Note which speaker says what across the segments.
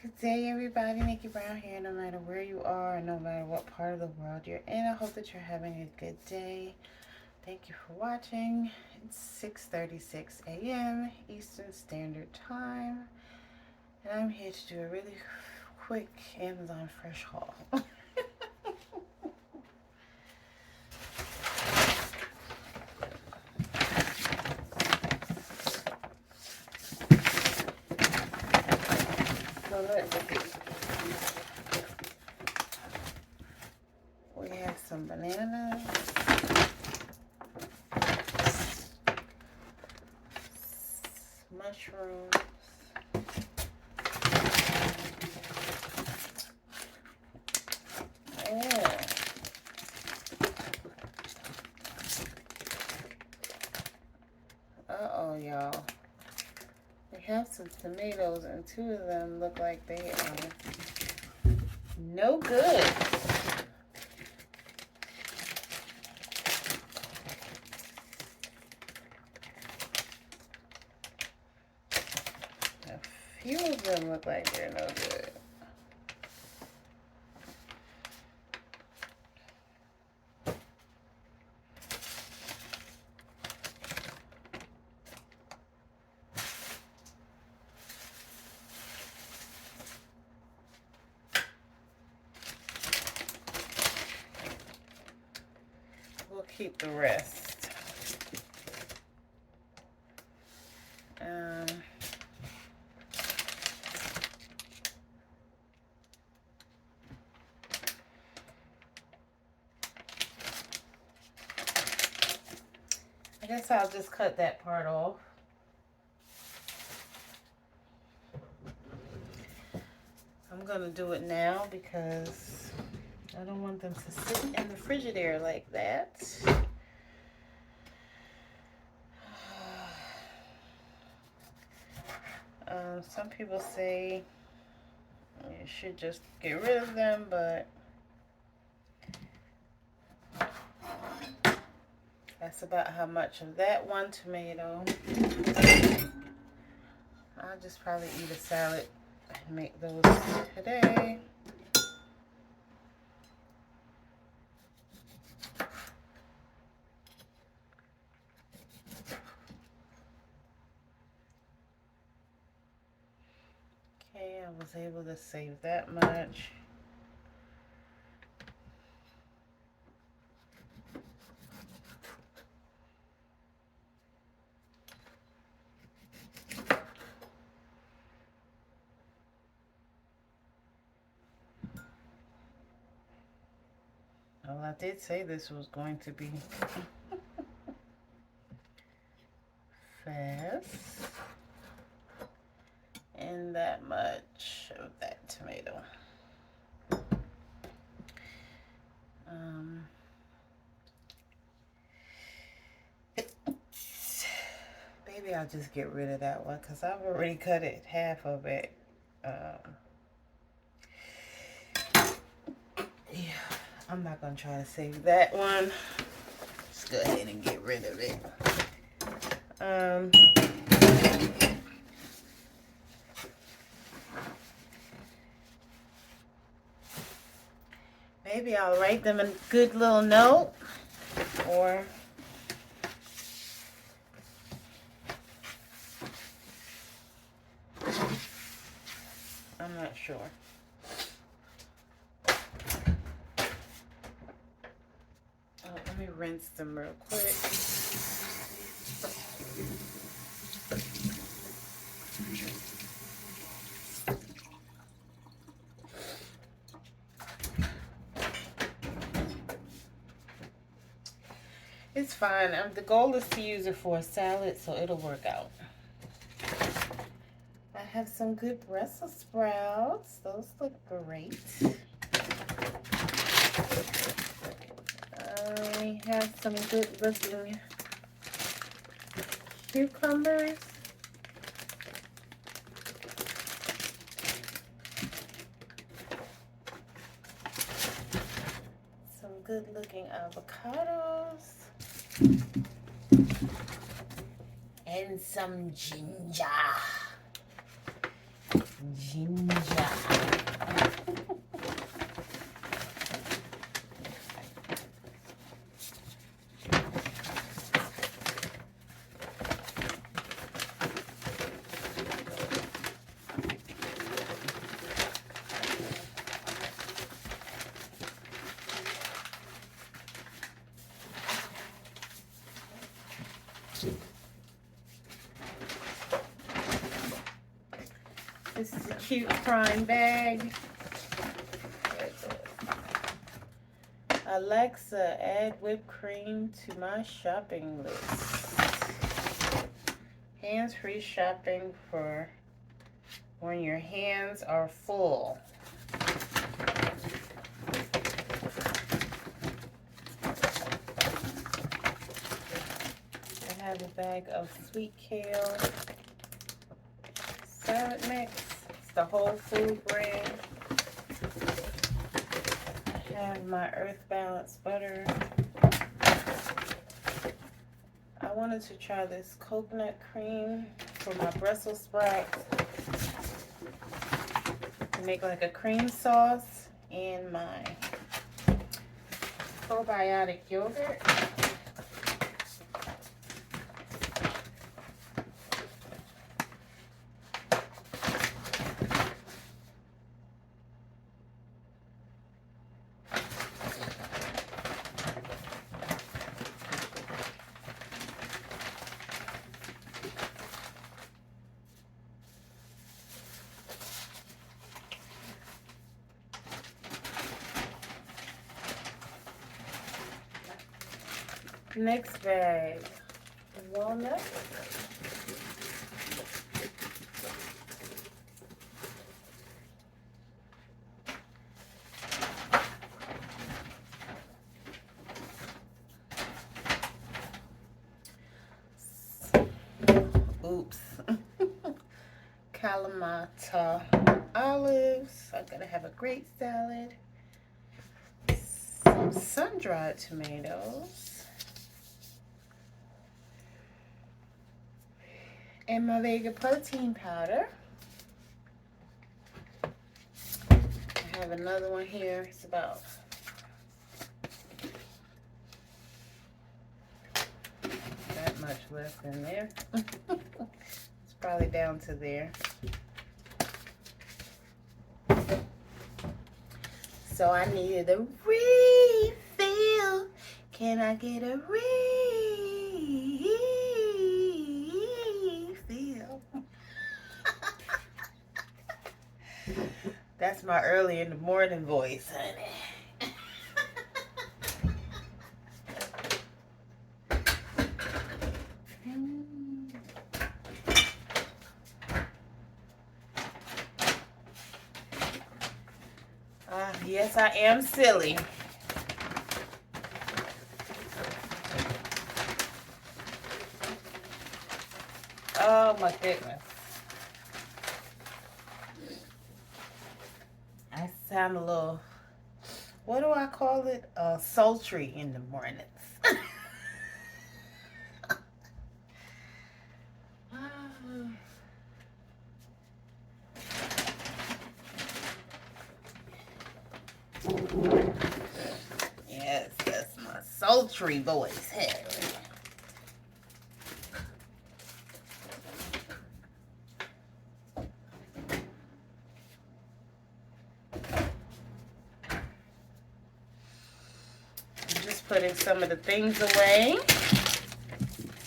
Speaker 1: Good day, everybody. Nikki Brown here. No matter where you are, no matter what part of the world you're in, I hope that you're having a good day. Thank you for watching. It's 6:36 a.m. Eastern Standard Time, and I'm here to do a really quick Amazon Fresh haul. So let's see. We have some bananas, mushrooms, uh-oh, y'all. We have some tomatoes, and two of them look like they are no good. A few of them look like they're no good. We'll keep the rest. I guess I'll just cut that part off. I'm gonna do it now because I don't want them to sit in the Frigidaire like that. Some people say you should just get rid of them, but that's about how much of that one tomato. I'll just probably eat a salad and make those today. Okay, I was able to save that much. Well, I did say this was going to be fast. And that much of that tomato. Maybe I'll just get rid of that one because I've already cut it, half of it. Yeah, I'm not going to try to save that one. Just go ahead and get rid of it. Maybe I'll write them a good little note, or I'm not sure. Let me rinse them real quick. It's fine. The goal is to use it for a salad, so it'll work out. I have some good Brussels sprouts. Those look great. I have some good looking cucumbers. Some good looking avocados. And some ginger. Ginger. This is a cute crime bag. Alexa, add whipped cream to my shopping list. Hands-free shopping for when your hands are full. I have a bag of sweet kale salad mix. It's the Whole Food brand. I have my Earth Balance butter. I wanted to try this coconut cream for my Brussels sprouts to make like a cream sauce, and my probiotic yogurt. Next bag, walnut. Oops. Kalamata olives. I'm gonna have a great salad. Some sun-dried tomatoes. And my Vega protein powder. I have another one here. It's about that much left in there. It's probably down to there. So I needed a refill. Can I get a refill? That's my early in the morning voice, honey. Yes, I am silly. Oh my goodness. I sound a little, what do I call it? Sultry in the mornings. Yes, that's my sultry voice. Hey. I'm just putting some of the things away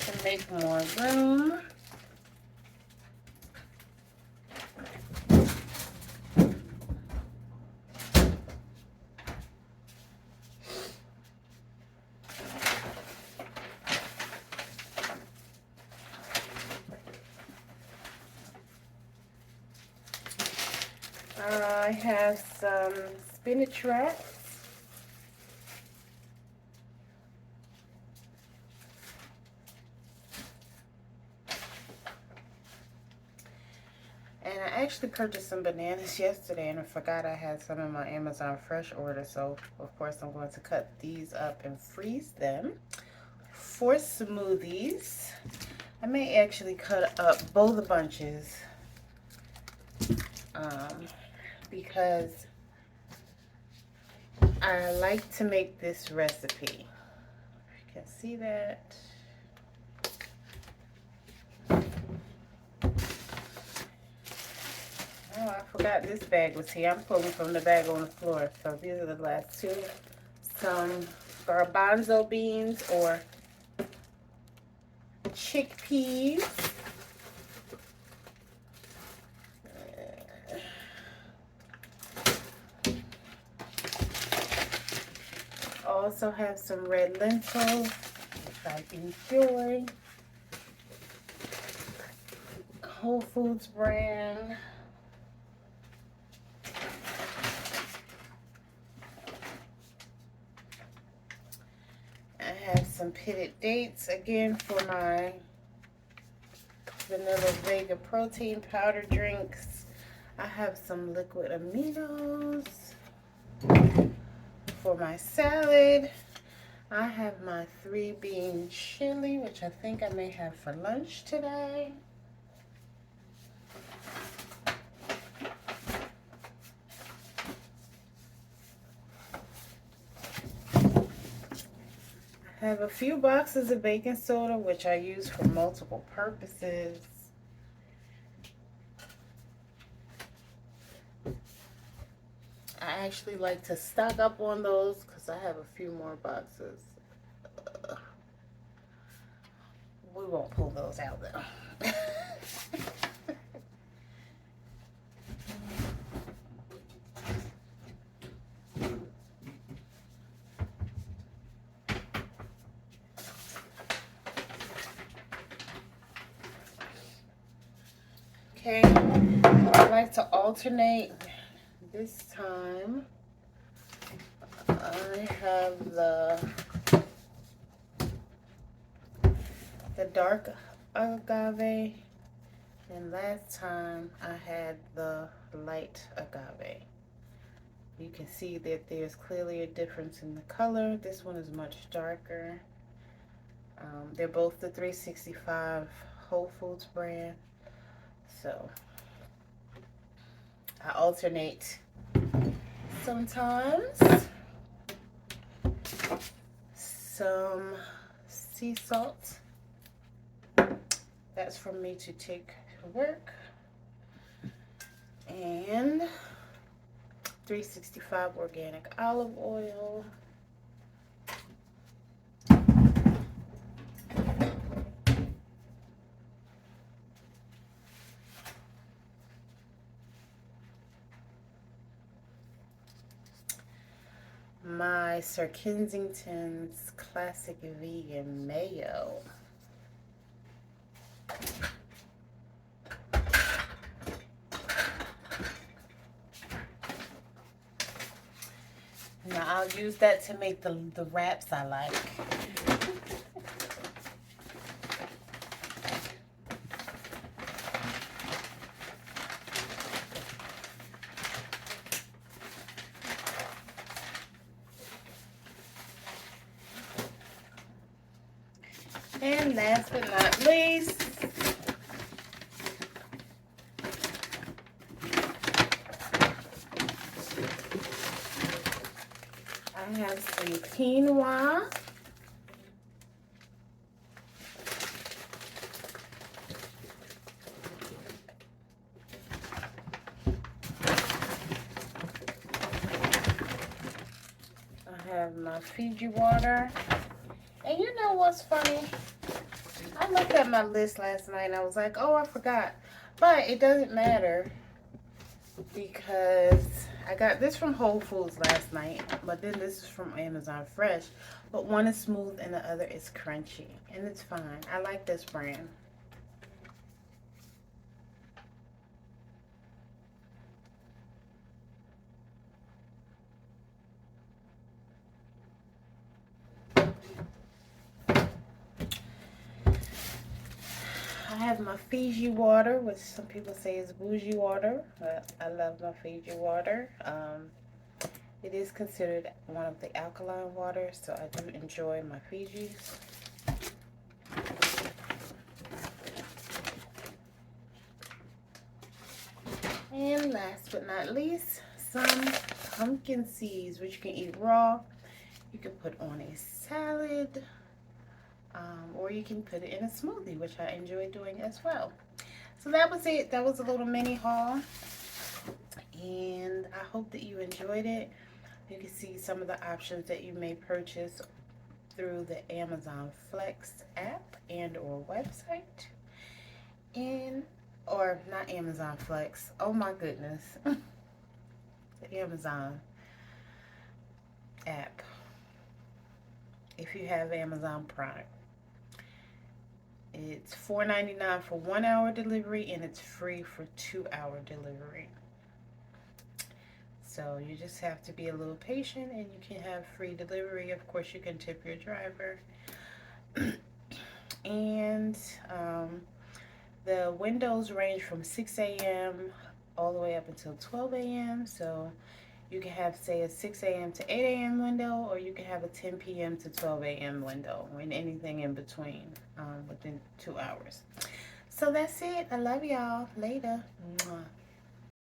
Speaker 1: to make more room. I have some spinach wraps. And I actually purchased some bananas yesterday and I forgot I had some in my Amazon Fresh order. So, of course, I'm going to cut these up and freeze them for smoothies. I may actually cut up both bunches because I like to make this recipe. You can see that. Oh, I forgot this bag was here. I'm pulling from the bag on the floor. So these are the last two. Some garbanzo beans or chickpeas. also have some red lentils, which I enjoy. Whole Foods brand. I have some pitted dates again for my vanilla vega protein powder drinks. I have some liquid aminos for my salad. I have my 3-bean chili, which I think I may have for lunch today. I have a few boxes of baking soda, which I use for multiple purposes. I actually like to stock up on those because I have a few more boxes. We won't pull those out though. Okay, I like to alternate. This time I have the dark agave, and last time I had the light agave. You can see that there's clearly a difference in the color. This one is much darker. They're both the 365 Whole Foods brand. So I alternate sometimes. Some sea salt. That's for me to take to work. And 365 organic olive oil. My Sir Kensington's classic vegan mayo. Now I'll use that to make the wraps I like. And last but not least, I have some quinoa. I have my Fiji water. And you know what's funny? I looked at my list last night and I was like, oh, I forgot. But it doesn't matter because I got this from Whole Foods last night, but then this is from Amazon Fresh. But one is smooth and the other is crunchy, and it's fine. I like this brand. I have my Fiji water, which some people say is bougie water, but I love my Fiji water. It is considered one of the alkaline waters, so I do enjoy my Fijis. And last but not least, some pumpkin seeds, which you can eat raw. You can put on a salad, or you can put it in a smoothie, which I enjoy doing as well. So that was it. That was a little mini haul, and I hope that you enjoyed it. You can see some of the options that you may purchase through the Amazon Flex app and or website. Or not Amazon Flex. Oh my goodness. The Amazon app. if you have Amazon Prime. It's $4.99 for 1 hour delivery, and it's free for 2 hour delivery. So you just have to be a little patient, and you can have free delivery. Of course, you can tip your driver. And the windows range from 6 a.m. all the way up until 12 a.m. So you can have, say, a 6 a.m. to 8 a.m. window, or you can have a 10 p.m. to 12 a.m. window, and anything in between within 2 hours. So that's it. I love y'all. Later. Mwah.